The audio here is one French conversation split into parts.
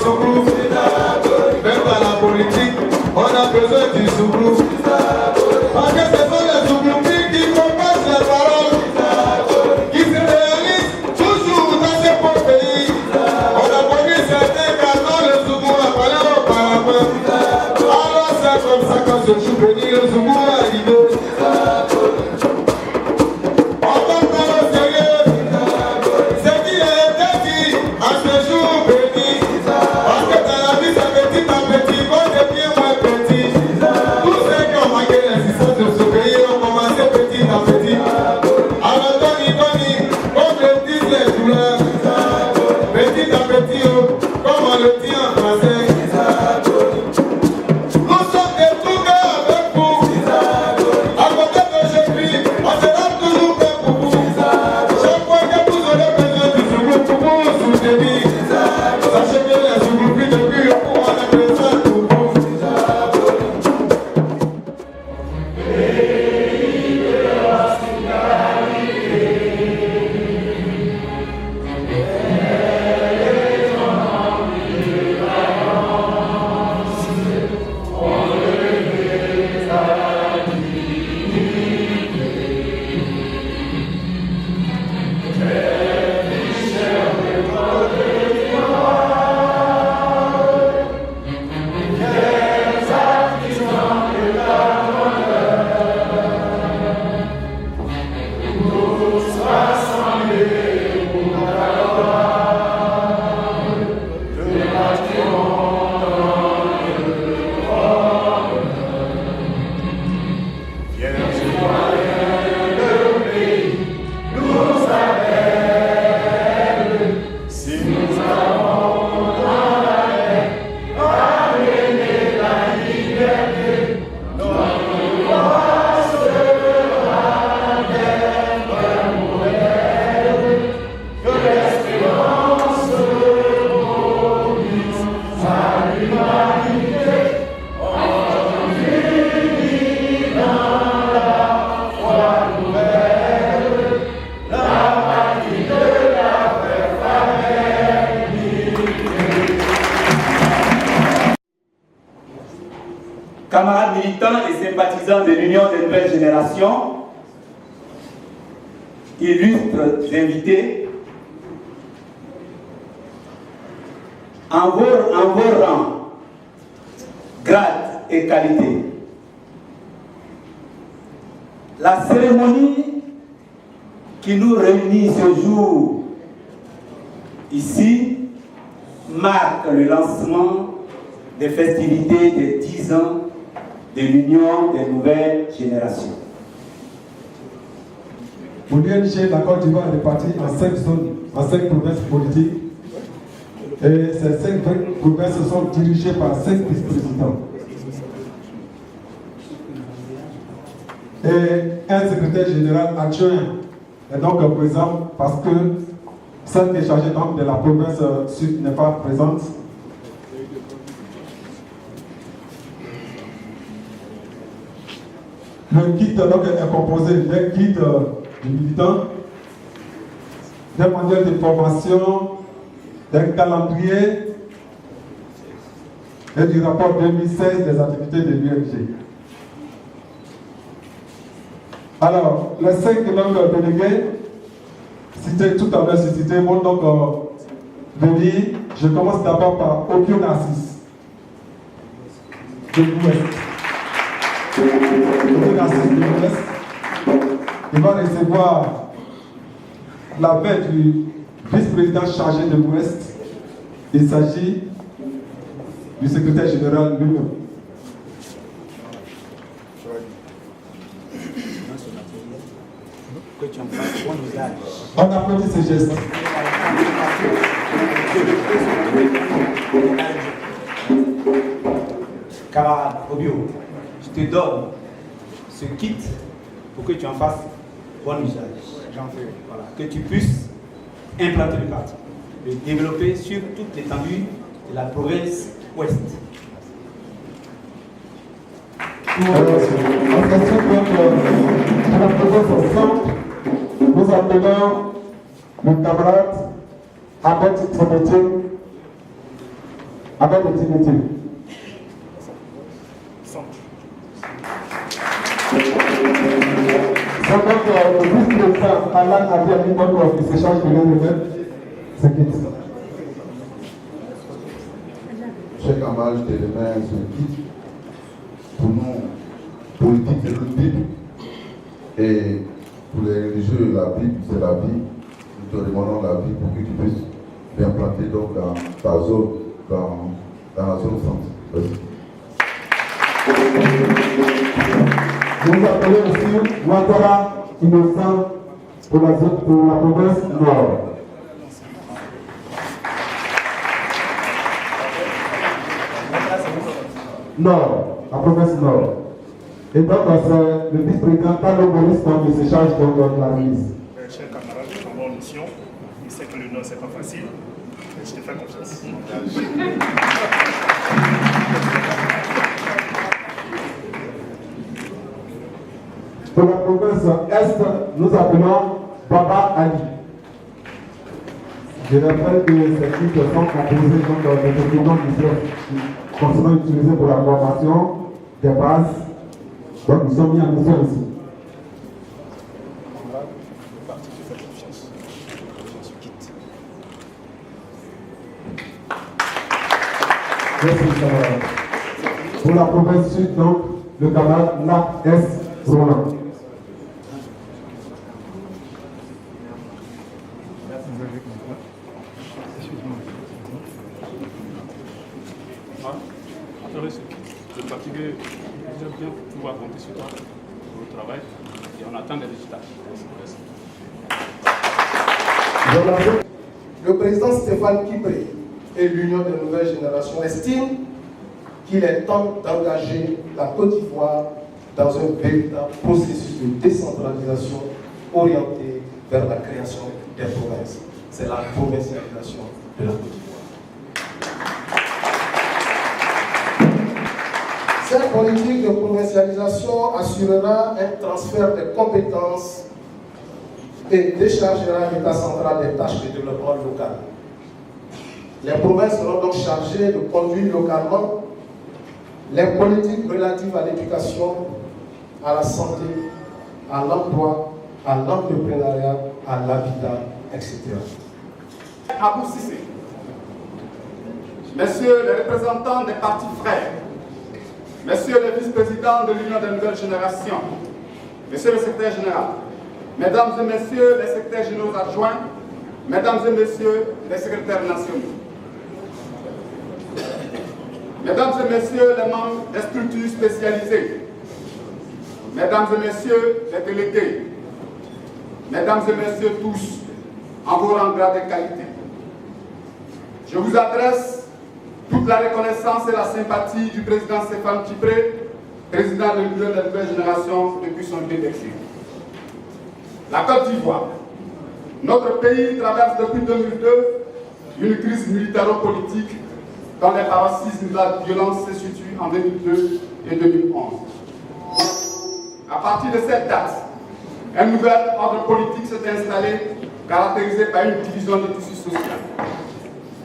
Soubrou. Même dans la politique, on a besoin du Soubrou. Parce que ce sont les Soubroumis qui composent les paroles, qui se réalisent toujours dans ce beau pays. On a connu certains quand le Soubrou a parlé auparavant. Alors c'est comme ça qu'on se joue béni, le Soubrou est arrivé. Camarades militants et sympathisants de l'Union des nouvelles générations, illustres invités, en vos rangs, grade et qualité, la cérémonie qui nous réunit ce jour ici marque le lancement des festivités des 10 ans de l'Union des nouvelles générations. Pour l'UNG, la Côte d'Ivoire est répartie en 5 zones, en 5 provinces politiques. Et ces 5 provinces sont dirigées par 5 vice-présidents. Et un secrétaire général adjoint est donc présent parce que celle qui est chargée donc de la province sud n'est pas présente. Le guide donc, est composé d'un guide de militants, d'un manuel de formation, d'un calendrier et du rapport 2016 des activités de l'UNG. Alors, les 5 délégués, cités tout à l'heure, vont donc venir. Je commence d'abord par Opio Narcisse, de l'Ouest. Il va recevoir l'appel du vice-président chargé de l'Ouest. Il s'agit du secrétaire général lui-même. On applaudit ces gestes. Camarade Obio, je te donne ce kit pour que tu en fasses bon usage. J'en fais. Voilà. Que tu puisses implanter le parti, le développer sur toute l'étendue de la province ouest. Nous appelons le camarade Ahmed Timothée avec dignité. C'est donc le vice-président Alan Abia Mimon qui s'échange de l'un c'est qui. Chers camarades, je te remets ce kit. Pour nous, politique, c'est notre Bible. Et pour les religieux, la Bible, c'est la vie. Nous te demandons la vie pour que tu puisses l'implanter donc dans ta zone, dans la zone centre. Merci. Nous appelons aussi Ouattara Innocent pour la province Nord. Nord, la province Nord. Et donc, c'est le vice-président Talo Boris qui se charge de la mise. Chers camarades, je suis en bonne mission. Je sais que le Nord, c'est pas facile, mais je te fais confiance. Pour la province Est, nous appelons Baba Ali. Je rappelle que ces titres sont composés dans les documents qui sont utilisés pour la formation des bases. Donc nous sommes mis en mission ici. Merci, camarade. Pour la province Sud, donc, le camarade Lac S. Roland. Vous êtes fatigué, j'aime bien pouvoir compter sur toi pour le travail et on attend des résultats. Le président Stéphane Kipré et l'Union des nouvelles générations estiment qu'il est temps d'engager la Côte d'Ivoire dans un véritable processus de décentralisation orienté vers la création des provinces. C'est la provincialisation de la Côte d'Ivoire. Cette politique de provincialisation assurera un transfert de compétences et déchargera l'État central des tâches de développement local. Les provinces seront donc chargées de conduire localement les politiques relatives à l'éducation, à la santé, à l'emploi, à l'entrepreneuriat, à l'habitat, etc. Abou Sissé, messieurs les représentants des partis frères, messieurs les vice-présidents de l'Union des nouvelles générations, monsieur le secrétaire général, mesdames et messieurs les secrétaires généraux adjoints, mesdames et messieurs les secrétaires nationaux, mesdames et messieurs les membres des structures spécialisées, mesdames et messieurs les délégués, mesdames et messieurs tous, en vos rangs, grades et qualités, je vous adresse toute la reconnaissance et la sympathie du président Stéphane Kipré, président de l'Union des nouvelles générations depuis son début d'exil. La Côte d'Ivoire, notre pays traverse depuis 2002 une crise militaro-politique dont les paroxysmes de la violence se situent en 2002 et 2011. À partir de cette date, un nouvel ordre politique s'est installé, caractérisé par une division du tissu social,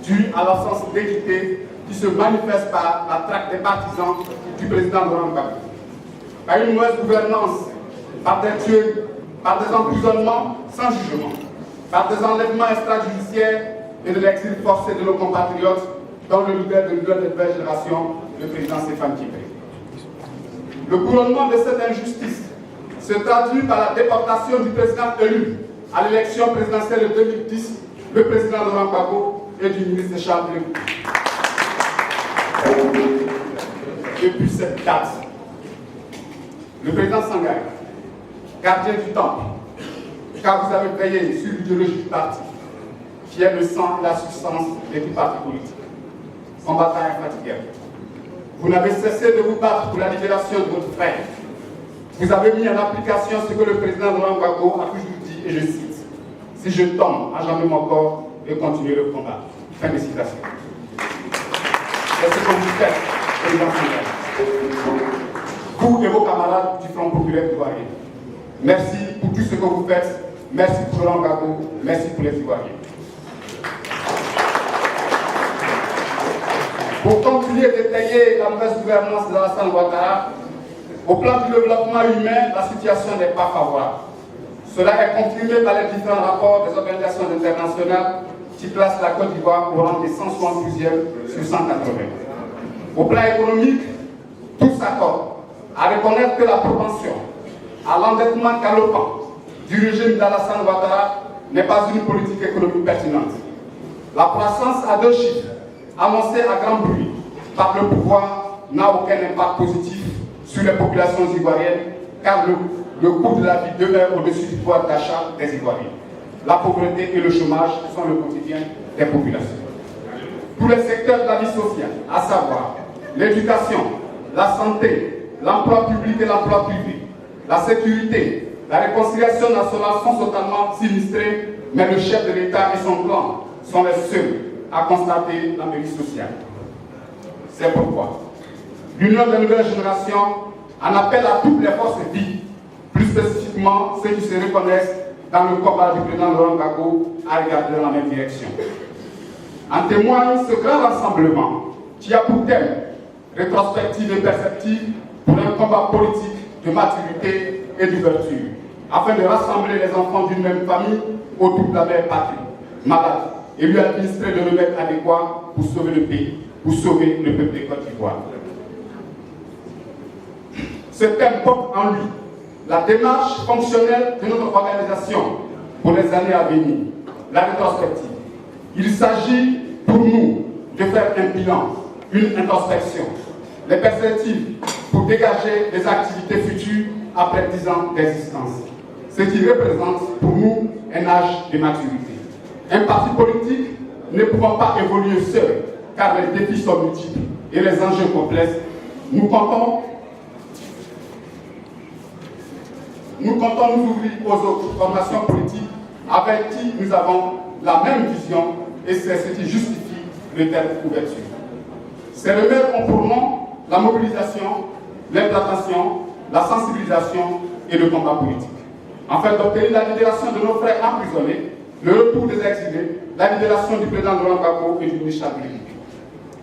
due à l'absence d'équité qui se manifeste par la traque des partisans du président Laurent Gbagbo, par une mauvaise gouvernance, par des tueries, par des emprisonnements sans jugement, par des enlèvements extrajudiciaires et de l'exil forcé de nos compatriotes, dont le leader de l'Union des nouvelles générations, le président Stéphane Kipré. Le couronnement de cette injustice se traduit par la déportation du président élu à l'élection présidentielle de 2010, le président Laurent Gbagbo, et du ministre Charles Blé. Depuis cette date, le président Sangaré, gardien du temple, car vous avez veillé sur l'idéologie du parti, qui est le sang et la substance des partis politiques, combattant infatigable. Vous n'avez cessé de vous battre pour la libération de votre frère. Vous avez mis en application ce que le président Laurent Gbagbo a toujours dit, et je cite, « Si je tombe, à jamais mon corps, et continuer le combat. » Fin de citation. C'est ce que vous faites, président Sangaré. Vous et vos camarades du Front populaire ivoirien. Merci pour tout ce que vous faites. Merci pour Laurent Gbagbo. Merci pour les Ivoiriens. Pour continuer d'étayer la mauvaise gouvernance de Alassane Ouattara, au plan du développement humain, la situation n'est pas favorable. Cela est confirmé par les différents rapports des organisations internationales qui placent la Côte d'Ivoire au rang des 172e sur 180. Au plan économique, tous s'accordent à reconnaître que la propension à l'endettement galopant du régime d'Alassane Ouattara n'est pas une politique économique pertinente. La croissance à 2 chiffres, annoncée à grand bruit par le pouvoir, n'a aucun impact positif sur les populations ivoiriennes, car le coût de la vie demeure au-dessus du pouvoir d'achat des Ivoiriens. La pauvreté et le chômage sont le quotidien des populations. Tous les secteurs de la vie sociale, à savoir l'éducation, la santé, l'emploi public et l'emploi privé, la sécurité, la réconciliation nationale sont totalement sinistrés, mais le chef de l'État et son clan sont les seuls à constater la mairie sociale. C'est pourquoi l'Union des nouvelles générations en appelle à toutes les forces vives, plus spécifiquement ceux qui se reconnaissent dans le combat du président Laurent Gbagbo, à regarder dans la même direction. En témoigne ce grand rassemblement qui a pour thème rétrospective et perceptive pour un combat politique de maturité et d'ouverture, afin de rassembler les enfants d'une même famille autour de la même patrie, malade, et lui administrer le remède adéquat pour sauver le pays, pour sauver le peuple de Côte d'Ivoire. Ce thème porte en lui la démarche fonctionnelle de notre organisation pour les années à venir, la rétrospective. Il s'agit pour nous de faire un bilan, une introspection, les perspectives pour dégager des activités futures après 10 ans d'existence, ce qui représente pour nous un âge de maturité. Un parti politique ne pouvant pas évoluer seul, car les défis sont multiples et les enjeux complexes, nous comptons nous ouvrir aux autres formations politiques avec qui nous avons la même vision, et c'est ce qui justifie le terme ouverture. Ces remèdes ont pour nom la mobilisation, l'implantation, la sensibilisation et le combat politique. Afin d'obtenir la libération de nos frères emprisonnés, le retour des exilés, la libération du président Laurent Gbagbo et du ministre de l'Économie.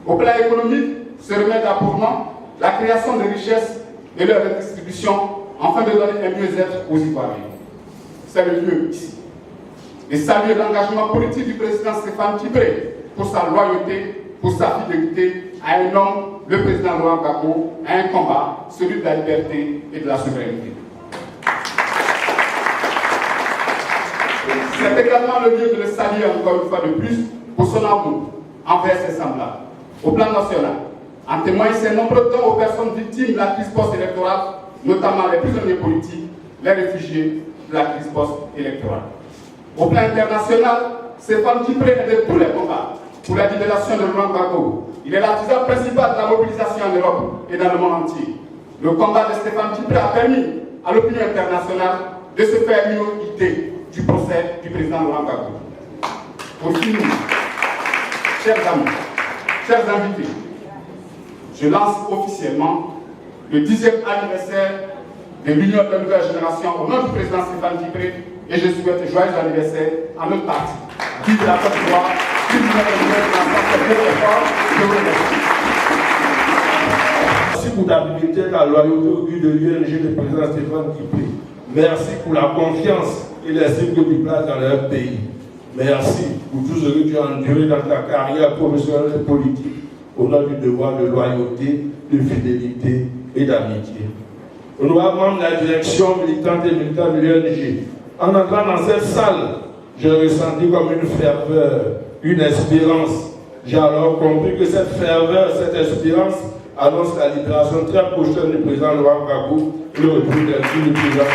Au plan économique, ce remède a pour nom la création de richesses et leur redistribution, afin de donner un mieux-être aux Ivoiriens. C'est le lieu ici. Et saluer l'engagement politique du président Stéphane Tibré pour sa loyauté, pour sa fidélité à un homme, le président Laurent Gbagbo, à un combat, celui de la liberté et de la souveraineté. C'est également le lieu de le saluer encore une fois de plus pour son amour envers ses semblables. Au plan national, en témoignent ses nombreux dons aux personnes victimes de la crise post-électorale, notamment les prisonniers politiques, les réfugiés de la crise post-électorale. Au plan international, Stéphane Tibré est de tous les combats pour la libération de Laurent Gbagbo. Il est l'artisan principal de la mobilisation en Europe et dans le monde entier. Le combat de Stéphane Tibré a permis à l'opinion internationale de se faire une idée du procès du président Laurent Gbagbo. Pour finir, chers amis, chers invités, je lance officiellement le 10e anniversaire de l'Union de la nouvelle génération au nom du président Stéphane Tibré, et je souhaite un joyeux anniversaire à notre parti. Vive la Côte d'Ivoire, vive l'Union de la nouvelle génération, je vous remercie. Merci pour ta fidélité, ta loyauté au but de l'UNG du président Stéphane Tibré. Merci pour la confiance et l'estime que tu places dans leur pays. Merci pour tout ce que tu as enduré dans ta carrière professionnelle et politique au nom du devoir de loyauté, de fidélité et d'amitié. Honorable de la direction militante et militante de l'UNG, en entrant dans cette salle, j'ai ressenti comme une ferveur, une espérance. J'ai alors compris que cette ferveur, cette espérance annonce la libération très prochaine du président Laurent Gbagbo et le retour du président Stéphane Tibré.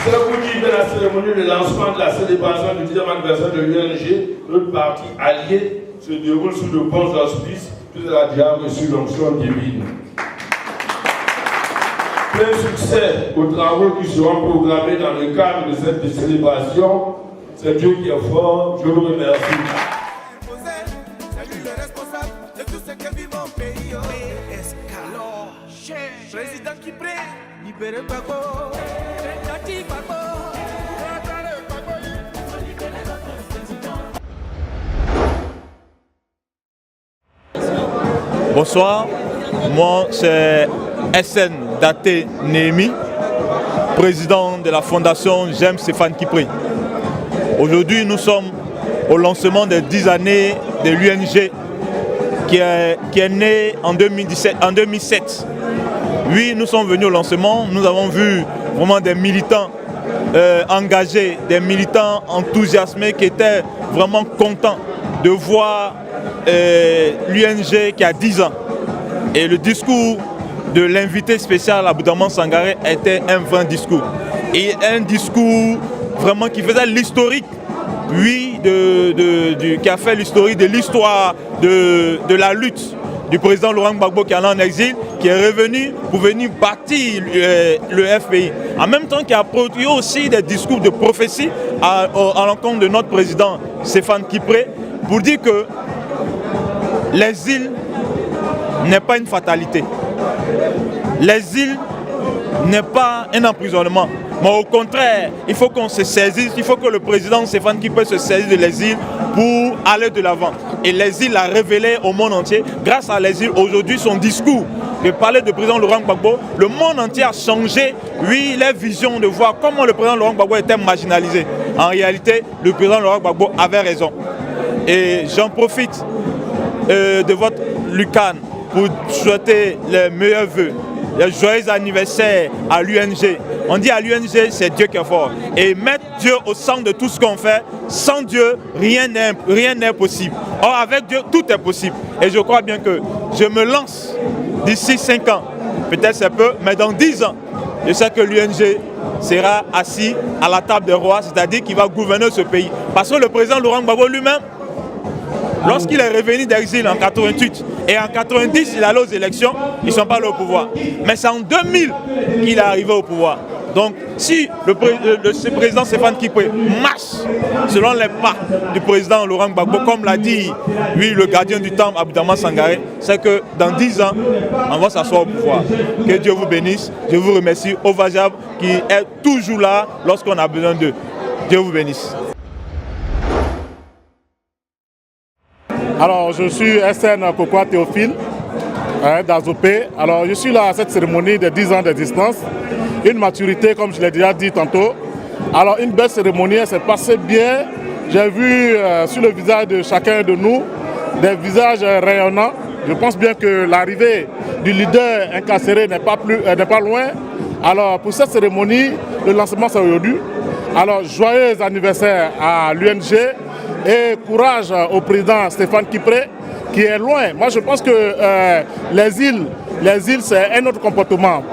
C'est vous qui fait la cérémonie de lancement de la célébration du 10e anniversaire de l'UNG, notre parti allié se déroule sous de bons auspices, tout a déjà reçu l'onction divine. Plein succès aux travaux qui seront programmés dans le cadre de cette célébration. C'est Dieu qui est fort, je vous remercie. C'est lui le responsable de tout ce que vit mon pays. Président qui prie, libérez Gbagbo. Président Gbagbo. Bonsoir, moi c'est SN Daté Némi, président de la fondation J'aime Stéphane Kipré. Aujourd'hui nous sommes au lancement des 10 années de l'UNG qui est né en 2007. Oui, nous sommes venus au lancement, nous avons vu vraiment des militants engagés, des militants enthousiasmés qui étaient vraiment contents de voir l'UNG qui a 10 ans. Et le discours de l'invité spécial Aboudaman Sangaré était un vrai discours. Et un discours vraiment qui faisait l'historique, oui, qui a fait l'historique de l'histoire de la lutte du président Laurent Gbagbo qui est allé en exil, qui est revenu pour venir bâtir le FPI. En même temps qu'il a produit aussi des discours de prophétie à l'encontre de notre président Stéphane Kipré pour dire que l'exil n'est pas une fatalité. L'exil n'est pas un emprisonnement. Mais au contraire, il faut qu'on se saisisse, il faut que le président Stéphane Kipré se saisisse de l'exil pour aller de l'avant. Et l'exil l'a révélé au monde entier. Grâce à l'exil, aujourd'hui, son discours de parler du président Laurent Gbagbo, le monde entier a changé, oui, les visions de voir comment le président Laurent Gbagbo était marginalisé. En réalité, le président Laurent Gbagbo avait raison. Et j'en profite de votre Lucan pour souhaiter les meilleurs vœux, les joyeux anniversaires à l'UNG. On dit à l'UNG, c'est Dieu qui est fort. Et mettre Dieu au centre de tout ce qu'on fait, sans Dieu, rien n'est possible. Or, avec Dieu, tout est possible. Et je crois bien que je me lance d'ici 5 ans. Peut-être c'est peu, mais dans 10 ans, je sais que l'UNG sera assis à la table des rois, c'est-à-dire qu'il va gouverner ce pays. Parce que le président Laurent Gbagbo lui-même, lorsqu'il est revenu d'exil en 88 et en 90 il allait aux élections, ils ne sont pas allés au pouvoir. Mais c'est en 2000 qu'il est arrivé au pouvoir. Donc si le président Stéphane Kipré marche selon les pas du président Laurent Gbagbo, comme l'a dit lui, le gardien du temple Aboudaman Sangaré, c'est que dans 10 ans, on va s'asseoir au pouvoir. Que Dieu vous bénisse. Je vous remercie au Vajab qui est toujours là lorsqu'on a besoin d'eux. Dieu vous bénisse. Alors, je suis SN Kokwa Théophile d'Azopé. Alors, je suis là à cette cérémonie de 10 ans d'existence. Une maturité, comme je l'ai déjà dit tantôt. Alors, une belle cérémonie, elle s'est passée bien. J'ai vu sur le visage de chacun de nous des visages rayonnants. Je pense bien que l'arrivée du leader incarcéré n'est pas loin. Alors, pour cette cérémonie, le lancement c'est aujourd'hui. Alors, joyeux anniversaire à l'UNG. Et courage au président Stéphane Kipré qui est loin. Moi je pense que les îles c'est un autre comportement.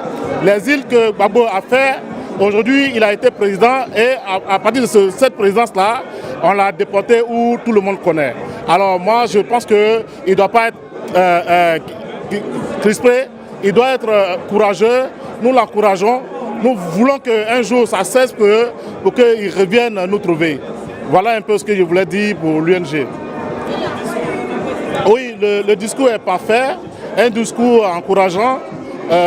Les îles que Gbagbo a fait, aujourd'hui il a été président et à partir de cette présidence-là, on l'a déporté où tout le monde connaît. Alors moi je pense qu'il ne doit pas être crispé, il doit être courageux, nous l'encourageons, nous voulons qu'un jour ça cesse pour qu'il revienne nous trouver. Voilà un peu ce que je voulais dire pour l'UNG. Oui, le discours est parfait, un discours encourageant,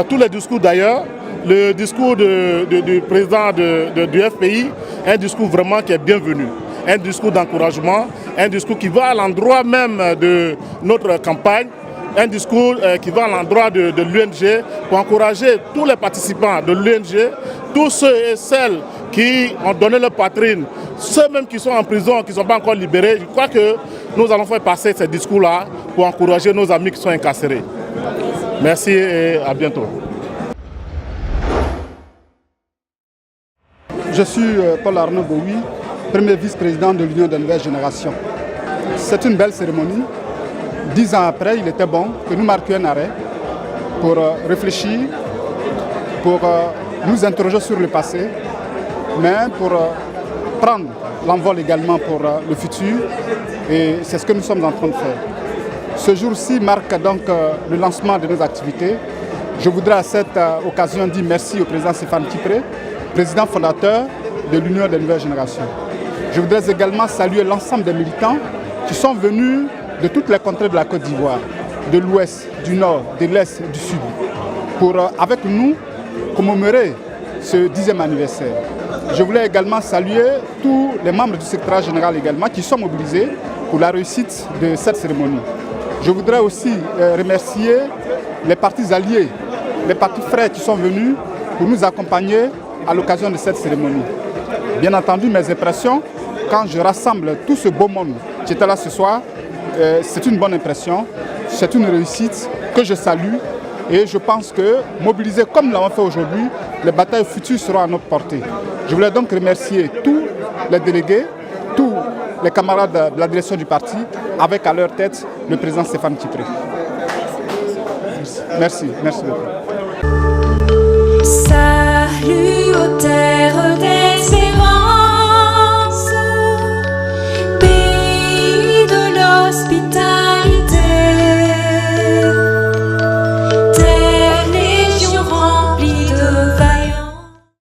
tous les discours d'ailleurs. Le discours du président du FPI, un discours vraiment qui est bienvenu, un discours d'encouragement, un discours qui va à l'endroit même de notre campagne, un discours qui va à l'endroit de l'UNG pour encourager tous les participants de l'UNG, tous ceux et celles qui ont donné leur poitrine, ceux même qui sont en prison, qui ne sont pas encore libérés. Je crois que nous allons faire passer ces discours-là pour encourager nos amis qui sont incarcérés. Merci et à bientôt. Je suis Paul Arnaud Boui, premier vice-président de l'Union de Nouvelle Génération. C'est une belle cérémonie. 10 ans après, il était bon que nous marquions un arrêt pour réfléchir, pour nous interroger sur le passé, mais pour prendre l'envol également pour le futur. Et c'est ce que nous sommes en train de faire. Ce jour-ci marque donc le lancement de nos activités. Je voudrais à cette occasion dire merci au président Stéphane Kipré, président fondateur de l'Union des Nouvelles Générations. Je voudrais également saluer l'ensemble des militants qui sont venus de toutes les contrées de la Côte d'Ivoire, de l'Ouest, du Nord, de l'Est, du Sud, pour, avec nous, commémorer ce 10e anniversaire. Je voulais également saluer tous les membres du secrétariat général également qui sont mobilisés pour la réussite de cette cérémonie. Je voudrais aussi remercier les partis alliés, les partis frères qui sont venus pour nous accompagner à l'occasion de cette cérémonie. Bien entendu, mes impressions, quand je rassemble tout ce beau monde qui était là ce soir, c'est une bonne impression, c'est une réussite que je salue et je pense que, mobilisés comme nous l'avons fait aujourd'hui, les batailles futures seront à notre portée. Je voulais donc remercier tous les délégués, tous les camarades de la direction du parti, avec à leur tête le président Stéphane Kipré. Merci beaucoup. Salut aux terres